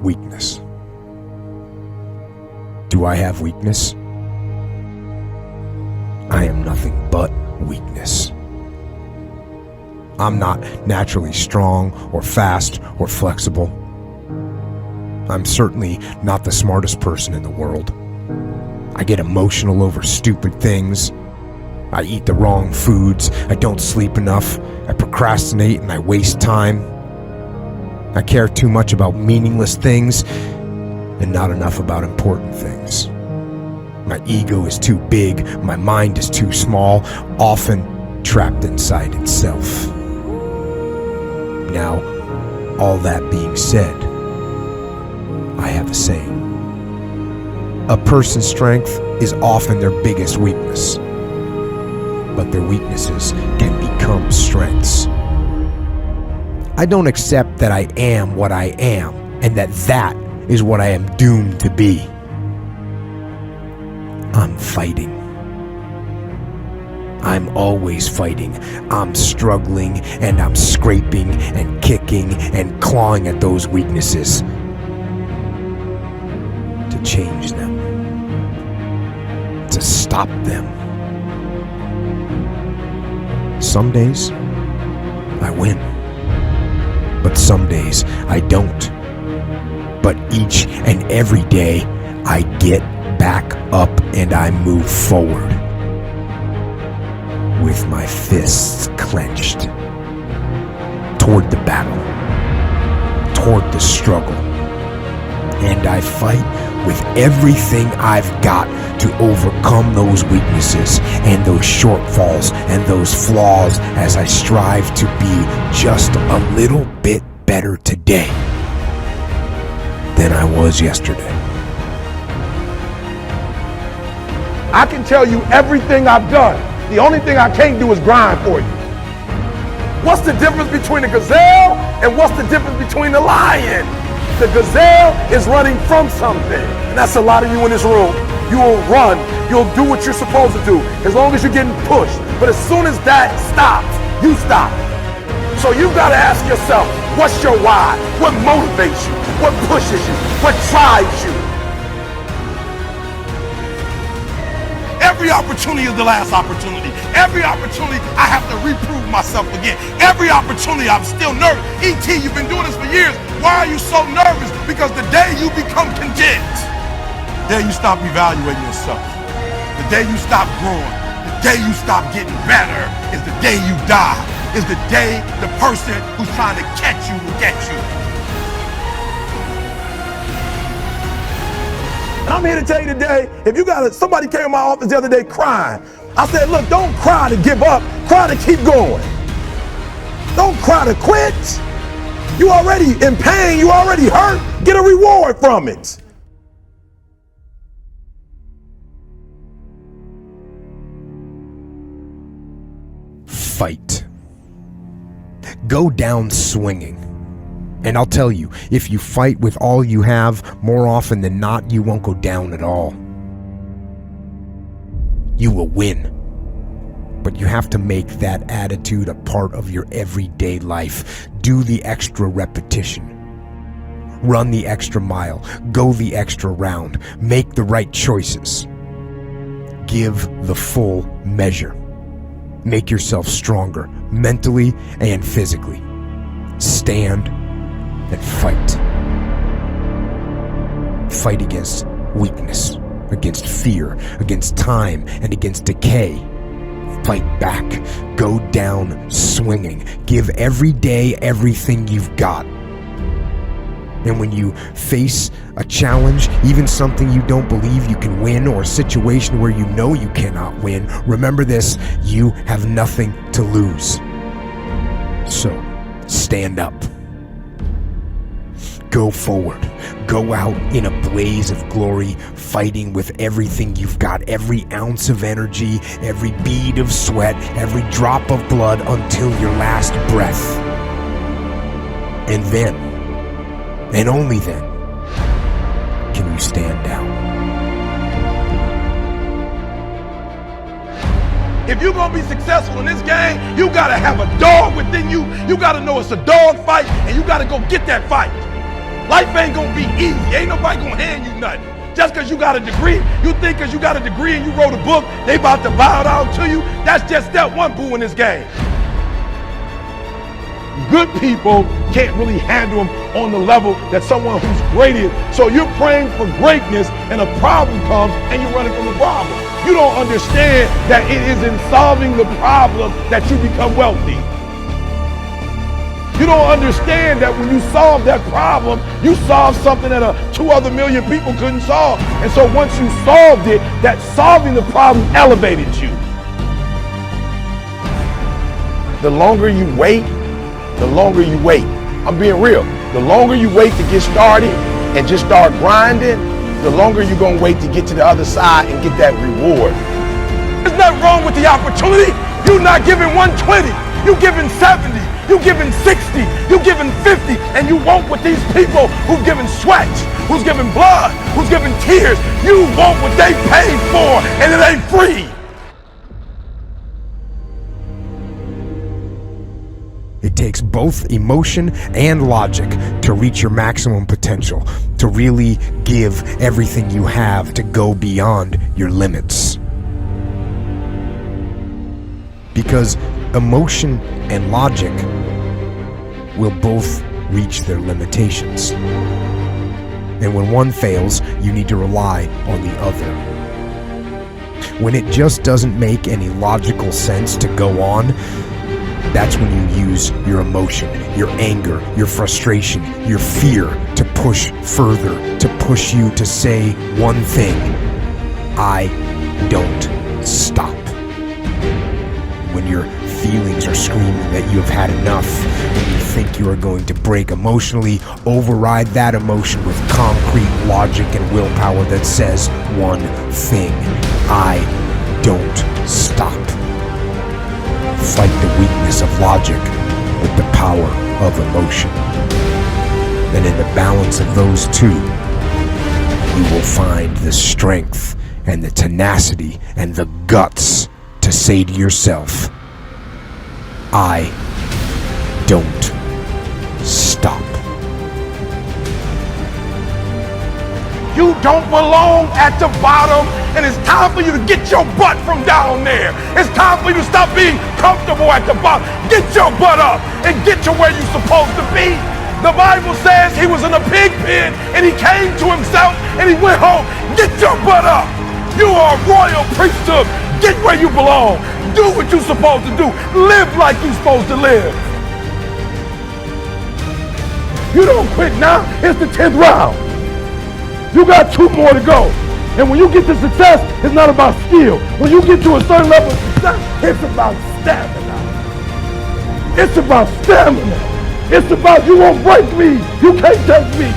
weakness. Do I have weakness? I am nothing but weakness. I'm not naturally strong or fast or flexible. I'm certainly not the smartest person in the world. I get emotional over stupid things. I eat the wrong foods. I don't sleep enough. I procrastinate and I waste time. I care too much about meaningless things and not enough about important things. My ego is too big. My mind is too small, often trapped inside itself. Now, all that being said, I have a saying. A person's strength is often their biggest weakness, but their weaknesses can become strengths. I don't accept that I am what I am, and that is what I am doomed to be. I'm fighting. I'm always fighting. I'm struggling and I'm scraping and kicking and clawing at those weaknesses to change them, to stop them. Some days I win, but some days I don't. But each and every day I get back up and I move forward with my fists clenched toward the battle, toward the struggle. And I fight with everything I've got to overcome those weaknesses and those shortfalls and those flaws as I strive to be just a little bit better today than I was yesterday. I can tell you everything I've done. The only thing I can't do is grind for you. What's the difference between a gazelle and what's the difference between a lion? The gazelle is running from something. And that's a lot of you in this room. You will run. You'll do what you're supposed to do as long as you're getting pushed. But as soon as that stops, you stop. So you've got to ask yourself, what's your why? What motivates you? What pushes you? What drives you? Every opportunity is the last opportunity. Every opportunity I have to reprove myself again. Every opportunity I'm still nervous. E.T., you've been doing this for years. Why are you so nervous? Because the day you become content, the day you stop evaluating yourself, the day you stop growing, the day you stop getting better is the day you die. Is the day the person who's trying to catch you will get you. And I'm here to tell you today, if you got somebody came in my office the other day crying. I said, look, don't cry to give up, cry to keep going. Don't cry to quit. You already in pain, you already hurt, get a reward from it. Fight. Go down swinging. And I'll tell you, if you fight with all you have, more often than not, you won't go down at all. You will win. But you have to make that attitude a part of your everyday life. Do the extra repetition. Run the extra mile. Go the extra round. Make the right choices. Give the full measure. Make yourself stronger, mentally and physically. Stand and fight. Fight against weakness, against fear, against time, and against decay. Fight back. Go down swinging. Give every day everything you've got. And when you face a challenge, even something you don't believe you can win, or a situation where you know you cannot win, remember this: you have nothing to lose. So, stand up. Go forward. Go out in a blaze of glory, fighting with everything you've got, every ounce of energy, every bead of sweat, every drop of blood, until your last breath. And then, and only then, can you stand down. If you're gonna be successful in this game, you gotta have a dog within you. You gotta know it's a dog fight, and you gotta go get that fight. Life ain't gonna be easy. Ain't nobody gonna hand you nothing. Just because you got a degree, you think because you got a degree and you wrote a book, they about to bow down to you. That's just step one, boo, in this game. Good people can't really handle them on the level that someone who's great is. So you're praying for greatness and a problem comes and you're running from the problem. You don't understand that it is in solving the problem that you become wealthy. You don't understand that when you solve that problem, you solve something that 2 other million people couldn't solve. And so once you solved it, that solving the problem elevated you. The longer you wait, I'm being real. The longer you wait to get started and just start grinding, the longer you're gonna wait to get to the other side and get that reward. There's nothing wrong with the opportunity. You're not giving 120, you're giving 70. You giving 60, you giving 50, and you want what these people who've given sweat, who's giving blood, who's giving tears, you want what they paid for, and it ain't free. It takes both emotion and logic to reach your maximum potential, to really give everything you have, to go beyond your limits. Because emotion and logic will both reach their limitations. And when one fails, you need to rely on the other. When it just doesn't make any logical sense to go on, that's when you use your emotion, your anger, your frustration, your fear to push further, to push you to say one thing: I don't stop. When your feelings are screaming that you have had enough, and you think you are going to break emotionally, override that emotion with concrete logic and willpower that says one thing: I don't stop. Fight the weakness of logic with the power of emotion. And in the balance of those two, you will find the strength and the tenacity and the guts to say to yourself, I don't stop. You don't belong at the bottom, and it's time for you to get your butt from down there. It's time for you to stop being comfortable at the bottom. Get your butt up and get to where you're supposed to be. The Bible says he was in a pig pen and he came to himself and he went home. Get your butt up. You are a royal priesthood. Get where you belong. Do what you're supposed to do. Live like you're supposed to live. You don't quit now. It's the 10th round. You got 2 more to go. And when you get to success, it's not about skill. When you get to a certain level of success, it's about stamina. It's about stamina. It's about you won't break me. You can't take me.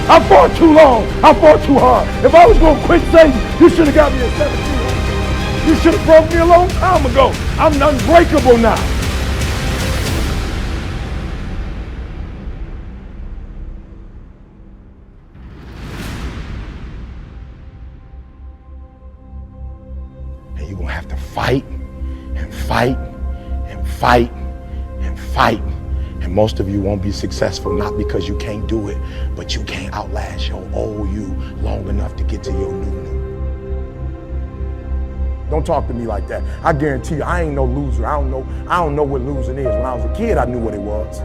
I fought too long. I fought too hard. If I was going to quit Satan, you should have got me at 17. You should have broke me a long time ago. I'm unbreakable now. And you're going to have to fight and fight and fight and fight. And most of you won't be successful, not because you can't do it, but you can't outlast your old you long enough to get to your new. Don't talk to me like that. I guarantee you, I ain't no loser. I don't know what losing is. When I was a kid, I knew what it was.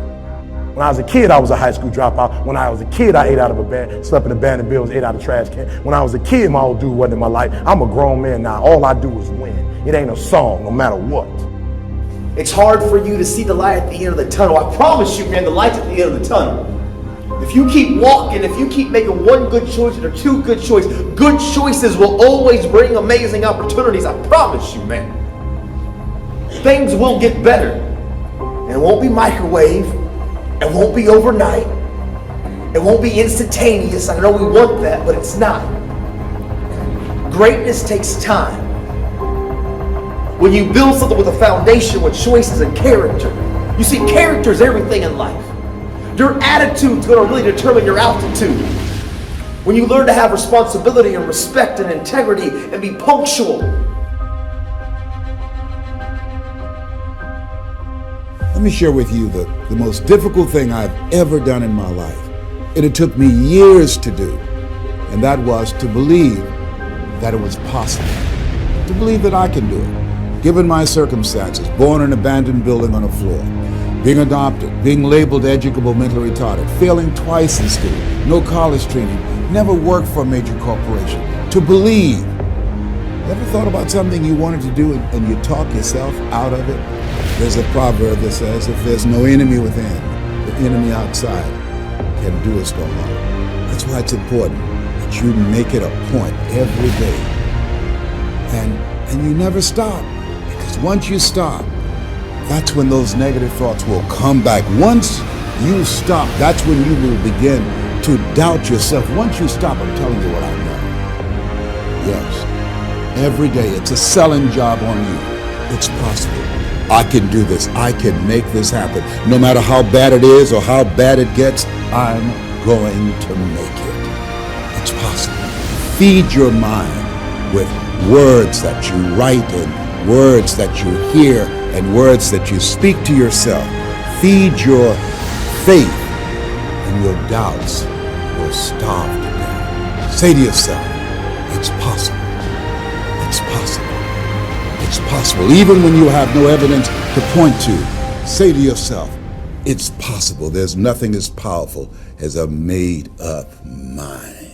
When I was a kid, I was a high school dropout. When I was a kid, I ate out of a bed, slept in abandoned buildings, ate out of trash can. When I was a kid, my old dude wasn't in my life. I'm a grown man now. All I do is win. It ain't a song, no matter what. It's hard for you to see the light at the end of the tunnel. I promise you, man, the light's at the end of the tunnel. If you keep walking, if you keep making one good choice or 2 good choices will always bring amazing opportunities. I promise you, man. Things will get better. And it won't be microwave. It won't be overnight. It won't be instantaneous. I know we want that, but it's not. Greatness takes time. When you build something with a foundation, with choices and character. You see, character is everything in life. Your attitude's going to really determine your altitude. When you learn to have responsibility and respect and integrity and be punctual. Let me share with you the most difficult thing I've ever done in my life and it took me years to do, and that was to believe that it was possible, to believe that I can do it. Given my circumstances, born in an abandoned building on a floor, being adopted, being labeled educable mentally retarded, failing twice in school, no college training, never worked for a major corporation, to believe. Ever thought about something you wanted to do and you talk yourself out of it? There's a proverb that says, if there's no enemy within, the enemy outside can do us no harm. That's why it's important that you make it a point every day. And you never stop. Because once you stop, that's when those negative thoughts will come back. Once you stop, that's when you will begin to doubt yourself. Once you stop, I'm telling you what I know. Yes, every day it's a selling job on you. It's possible. I can do this. I can make this happen. No matter how bad it is or how bad it gets, I'm going to make it. It's possible. Feed your mind with words that you write and words that you hear and words that you speak to yourself. Feed your faith and your doubts will starve to death. Say to yourself, it's possible. It's possible. It's possible. Even when you have no evidence to point to, say to yourself, it's possible. There's nothing as powerful as a made-up mind.